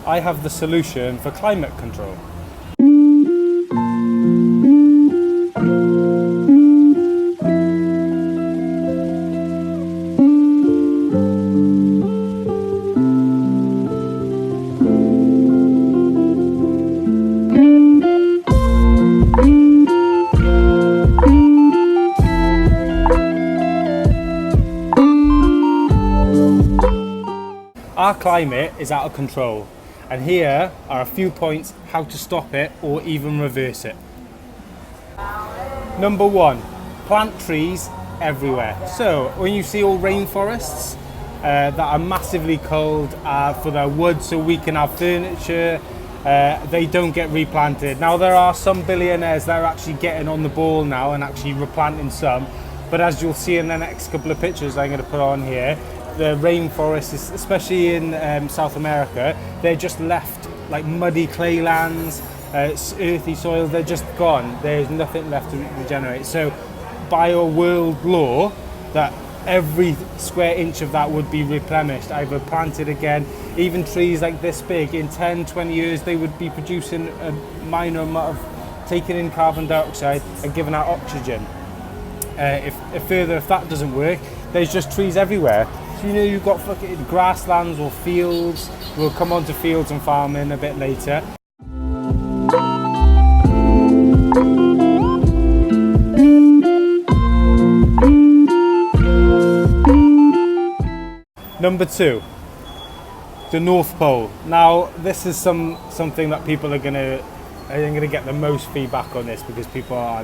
I have the solution for climate control. Our climate is out of control, and here are a few points how to stop it or even reverse it. Number one, plant trees everywhere. So when you see all rainforests that are massively culled for their wood so we can have furniture, they don't get replanted. Now there are some billionaires that are actually getting on the ball now and actually replanting some, but as you'll see in the next couple of pictures I'm going to put on here, the rainforests, especially in South America, they're just left like muddy clay lands, earthy soil, they're just gone. There's nothing left to regenerate. So by a world law, that every square inch of that would be replenished, either planted again. Even trees like this big, in 10, 20 years, they would be producing a minor amount of taking in carbon dioxide and giving out oxygen. If that doesn't work, there's just trees everywhere. So you know you've got fucking grasslands or fields. We'll come on to fields and farming a bit later. Number two, the North Pole. Now this is something that people are gonna get the most feedback on this, because people are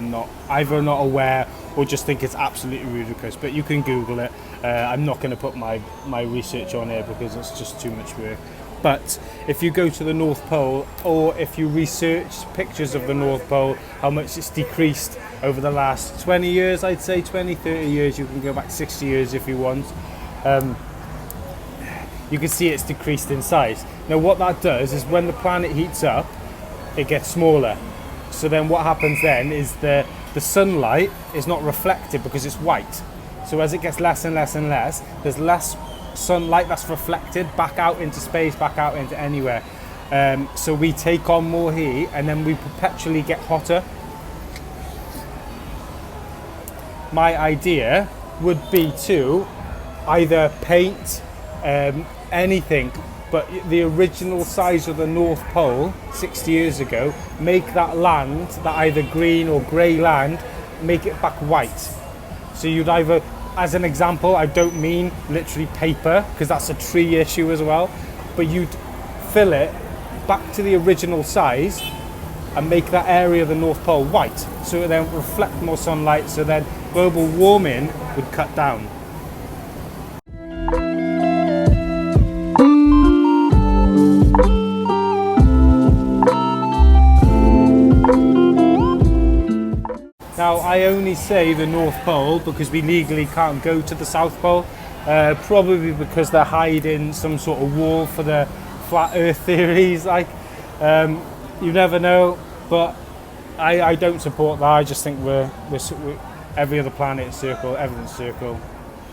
either not aware or just think it's absolutely ludicrous, but you can Google it. I'm not going to put my research on here because it's just too much work. But if you go to the North Pole, or if you research pictures of the North Pole, how much it's decreased over the last 20 years, I'd say 20, 30 years, you can go back 60 years if you want. You can see it's decreased in size. Now what that does is when the planet heats up, it gets smaller. So then what happens then is the sunlight is not reflected because it's white. So as it gets less and less and less, there's less sunlight that's reflected back out into space, back out into anywhere. So we take on more heat and then we perpetually get hotter. My idea would be to either paint anything, but the original size of the North Pole 60 years ago, make that land, that either green or grey land, make it back white. So you'd either, as an example, I don't mean literally paper, because that's a tree issue as well, but you'd fill it back to the original size and make that area of the North Pole white, so it then reflect more sunlight, so then global warming would cut down. Now, I only say the North Pole because we legally can't go to the South Pole, probably because they're hiding some sort of wall for the flat Earth theories. Like, you never know, but I don't support that. I just think we're every other planet is circle, everything's circle.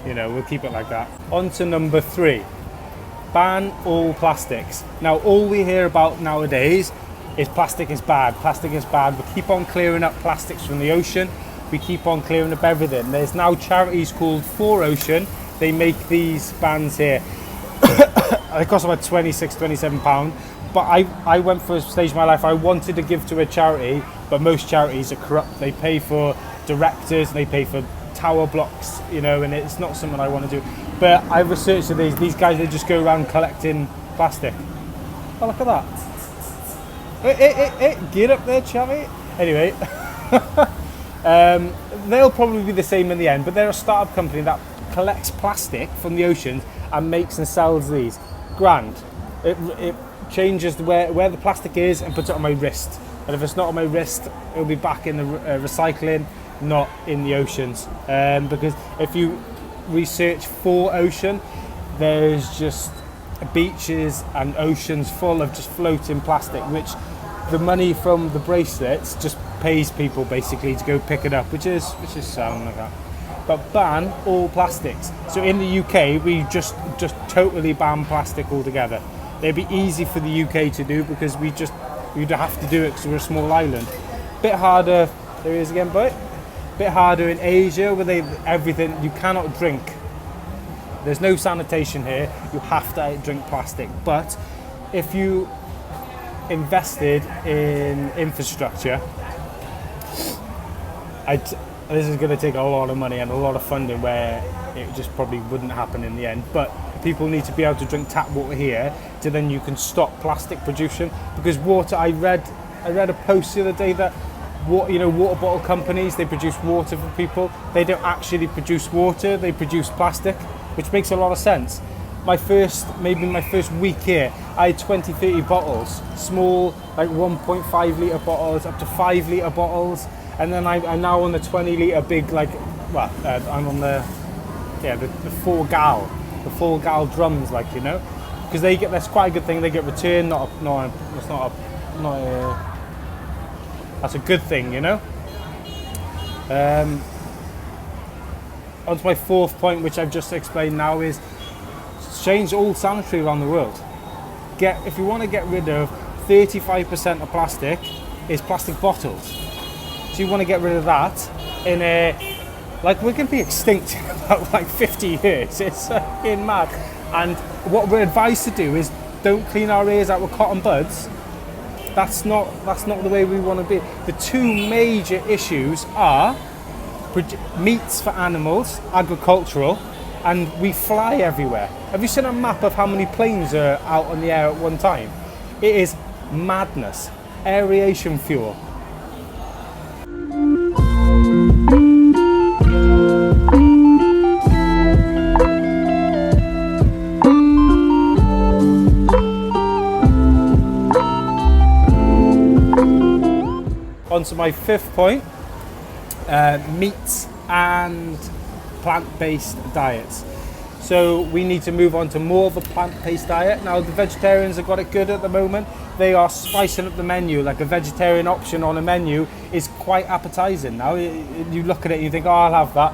You know, we'll keep it like that. On to number three, ban all plastics. Now, all we hear about nowadays is plastic is bad, plastic is bad. We keep on clearing up plastics from the ocean. We keep on clearing up everything. There's now charities called 4Ocean. They make these bands here. They cost about £26, £27. But I went for a stage of my life, I wanted to give to a charity, but most charities are corrupt. They pay for directors, they pay for tower blocks, you know, and it's not something I want to do. But I researched these guys, they just go around collecting plastic. Oh, look at that. Hey, get up there, Chavi. Anyway, they'll probably be the same in the end, but they're a startup company that collects plastic from the oceans and makes and sells these. Grand. It changes where the plastic is and puts it on my wrist. And if it's not on my wrist, it'll be back in the recycling, not in the oceans. Because if you research 4Ocean, there's just beaches and oceans full of just floating plastic, which the money from the bracelets just pays people basically to go pick it up, which is sound like that. But ban all plastics. So in the UK, we just totally ban plastic altogether. They'd be easy for the UK to do because we'd have to do it because we're a small island. Bit harder, there he is again, boy. Bit harder in Asia where everything, you cannot drink. There's no sanitation here, you have to drink plastic. But if you invested in infrastructure, this is going to take a lot of money and a lot of funding where it just probably wouldn't happen in the end. But people need to be able to drink tap water here, so then you can stop plastic production. Because water, I read a post the other day that water bottle companies, they produce water for people. They don't actually produce water, they produce plastic, which makes a lot of sense. Maybe my first week here, I had 20-30 bottles, small, like 1.5 litre bottles up to 5 litre bottles. And then I'm now on the 20 litre big, I'm on the 4 gal drums, because that's quite a good thing. They get returned, that's a good thing, On to my fourth point, which I've just explained now, is change all sanitary around the world. If you want to get rid of 35% of plastic, is plastic bottles. So you want to get rid of that we're going to be extinct in about 50 years. It's fucking mad. And what we're advised to do is don't clean our ears out with cotton buds. That's not the way we want to be. The two major issues are meats for animals, agricultural, and we fly everywhere. Have you seen a map of how many planes are out on the air at one time? It is madness. Aeration fuel. On to my fifth point, meats and plant-based diets. So we need to move on to more of a plant-based diet. Now the vegetarians have got it good at the moment. They are spicing up the menu. Like a vegetarian option on a menu is quite appetizing now. You look at it and you think, oh, I'll have that.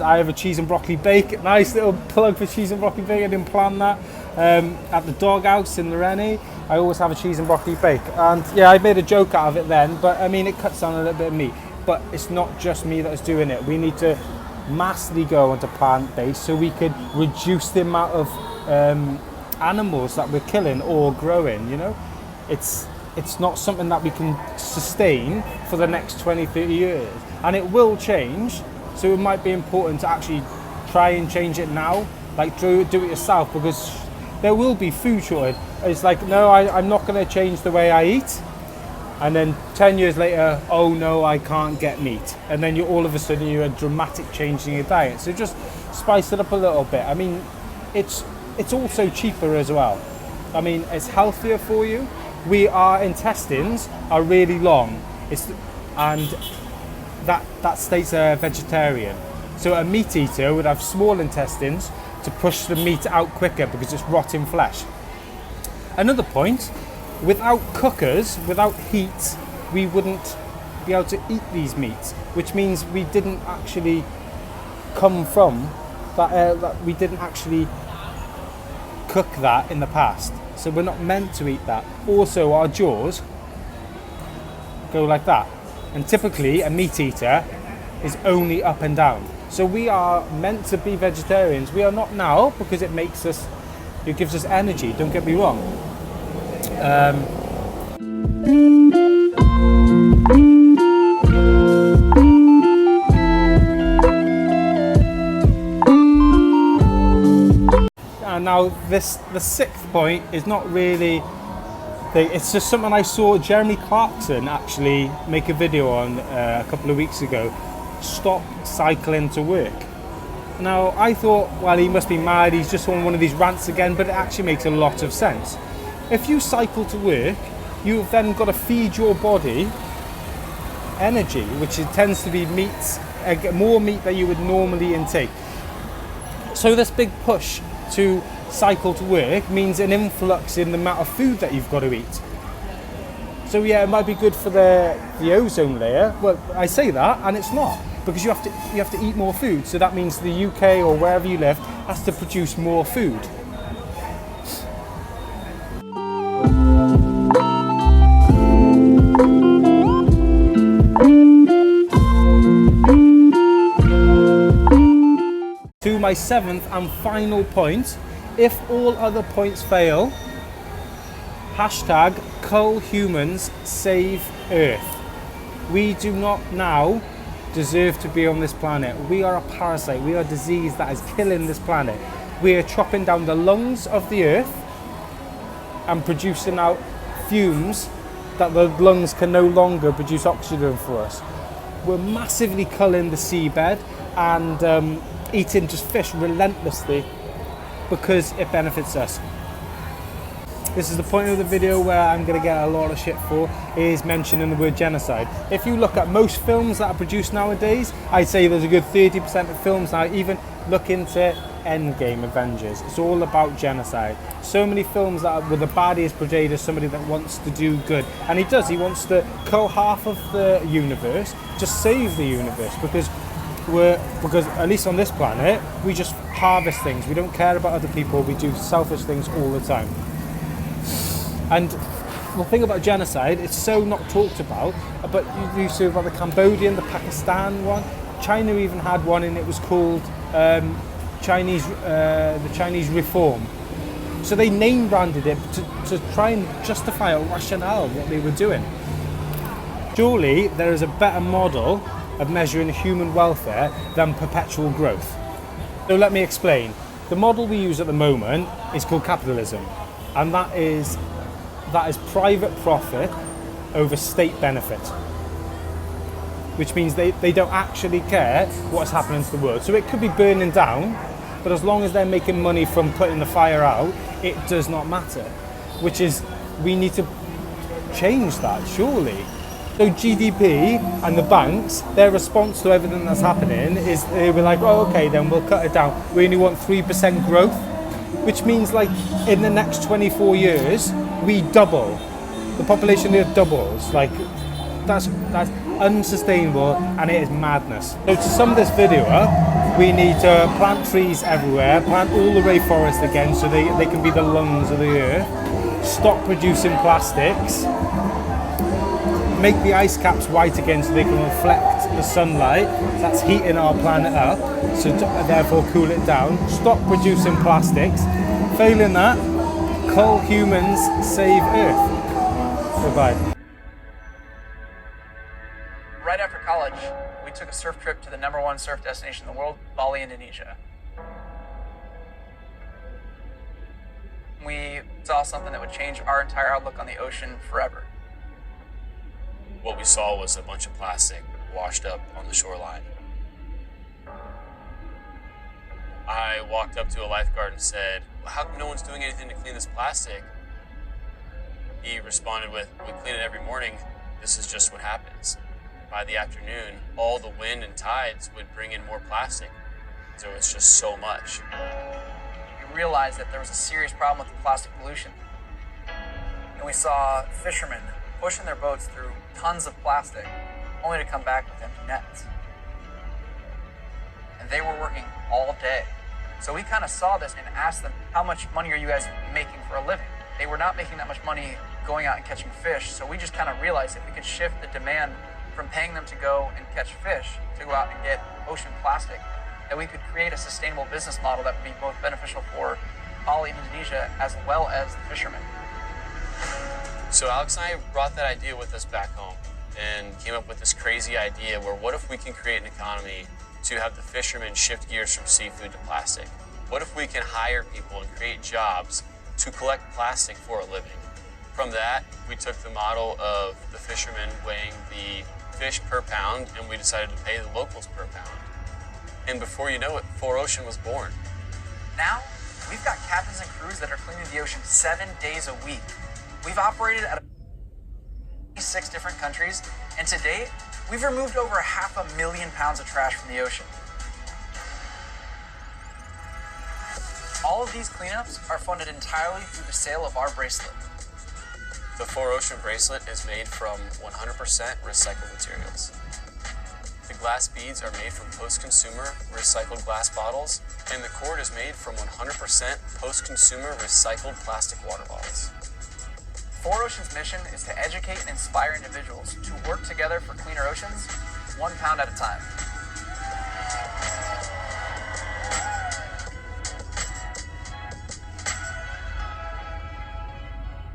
I have a cheese and broccoli bake. Nice little plug for cheese and broccoli bake. I didn't plan that. At the doghouse in Lorraine, I always have a cheese and broccoli bake. And yeah, I made a joke out of it then, but I mean, it cuts down a little bit of meat. But it's not just me that's doing it. We need to massively go onto plant-based so we could reduce the amount of animals that we're killing or growing, It's not something that we can sustain for the next 20, 30 years. And it will change, so it might be important to actually try and change it now. Do it yourself, because there will be food shortage. It's no, I'm not going to change the way I eat. And then 10 years later, oh no, I can't get meat. And then all of a sudden you're a dramatic change in your diet. So just spice it up a little bit. I mean, it's also cheaper as well. I mean, it's healthier for you. Our intestines are really long. And that states a vegetarian. So a meat eater would have small intestines to push the meat out quicker because it's rotting flesh. Another point, without cookers, without heat, we wouldn't be able to eat these meats, which means we didn't actually come from that we didn't actually cook that in the past. So we're not meant to eat that. Also, our jaws go like that. And typically, a meat eater is only up and down. So we are meant to be vegetarians. We are not now because it gives us energy, don't get me wrong. And now the sixth point is not really, it's just something I saw Jeremy Clarkson actually make a video on a couple of weeks ago. Stop cycling to work. Now I thought, well, he must be mad, he's just on one of these rants again, but it actually makes a lot of sense. If you cycle to work, you've then got to feed your body energy, which tends to be meats, more meat than you would normally intake. So this big push to cycle to work means an influx in the amount of food that you've got to eat. So yeah, it might be good for the ozone layer. Well, I say that, and it's not, because you have to eat more food. So that means the UK or wherever you live has to produce more food. my 7th and final point, if all other points fail, hashtag cull humans save Earth. We do not now deserve to be on this planet. We are a parasite. We are a disease that is killing this planet. We are chopping down the lungs of the Earth and producing out fumes that the lungs can no longer produce oxygen for us. We're massively culling the seabed and eating just fish relentlessly because it benefits us. This is the point of the video where I'm going to get a lot of shit for, is mentioning the word genocide. If you look at most films that are produced nowadays, I'd say there's a good 30% of films now, even look into Endgame Avengers, it's all about genocide. So many films that where the baddie is portrayed as somebody that wants to do good, and he does. He wants to kill half of the universe, just save the universe, because at least on this planet we just harvest things. We don't care about other people. We do selfish things all the time. And the thing about genocide, it's so not talked about. But you see about the Cambodian, the Pakistan one. China even had one, and it was called the Chinese Reform. So they name branded it to try and justify a rationale what they were doing. Surely there is a better model of measuring human welfare than perpetual growth. So let me explain. The model we use at the moment is called capitalism, and that is private profit over state benefit, which means they don't actually care what's happening to the world. So it could be burning down, but as long as they're making money from putting the fire out, it does not matter, which is, we need to change that, surely. So GDP and the banks, their response to everything that's happening is they were like, oh, okay, then we'll cut it down. We only want 3% growth, which means like in the next 24 years, we double. The population here doubles. Like, that's unsustainable, and it is madness. So to sum this video up, we need to plant trees everywhere, plant all the rainforest again so they can be the lungs of the earth, stop producing plastics, make the ice caps white again so they can reflect the sunlight. That's heating our planet up, so therefore cool it down. Stop producing plastics. Failing that, cull humans, save Earth. Goodbye. Right after college, we took a surf trip to the #1 surf destination in the world, Bali, Indonesia. We saw something that would change our entire outlook on the ocean forever. What we saw was a bunch of plastic washed up on the shoreline. I walked up to a lifeguard and said, how come no one's doing anything to clean this plastic? He responded with, we clean it every morning. This is just what happens. By the afternoon, all the wind and tides would bring in more plastic. So it's just so much. We realized that there was a serious problem with the plastic pollution. And we saw fishermen pushing their boats through tons of plastic, only to come back with empty nets. And they were working all day. So we kind of saw this and asked them, how much money are you guys making for a living? They were not making that much money going out and catching fish, so we just kind of realized if we could shift the demand from paying them to go and catch fish to go out and get ocean plastic, that we could create a sustainable business model that would be both beneficial for Bali and Indonesia as well as the fishermen. So Alex and I brought that idea with us back home and came up with this crazy idea where what if we can create an economy to have the fishermen shift gears from seafood to plastic? What if we can hire people and create jobs to collect plastic for a living? From that, we took the model of the fishermen weighing the fish per pound, and we decided to pay the locals per pound. And before you know it, 4Ocean was born. Now, we've got captains and crews that are cleaning the ocean 7 days a week. We've operated at 6 different countries, and to date, we've removed over 500,000 pounds of trash from the ocean. All of these cleanups are funded entirely through the sale of our bracelet. The 4Ocean bracelet is made from 100% recycled materials. The glass beads are made from post-consumer recycled glass bottles, and the cord is made from 100% post-consumer recycled plastic water bottles. 4Ocean's mission is to educate and inspire individuals to work together for cleaner oceans, 1 pound at a time.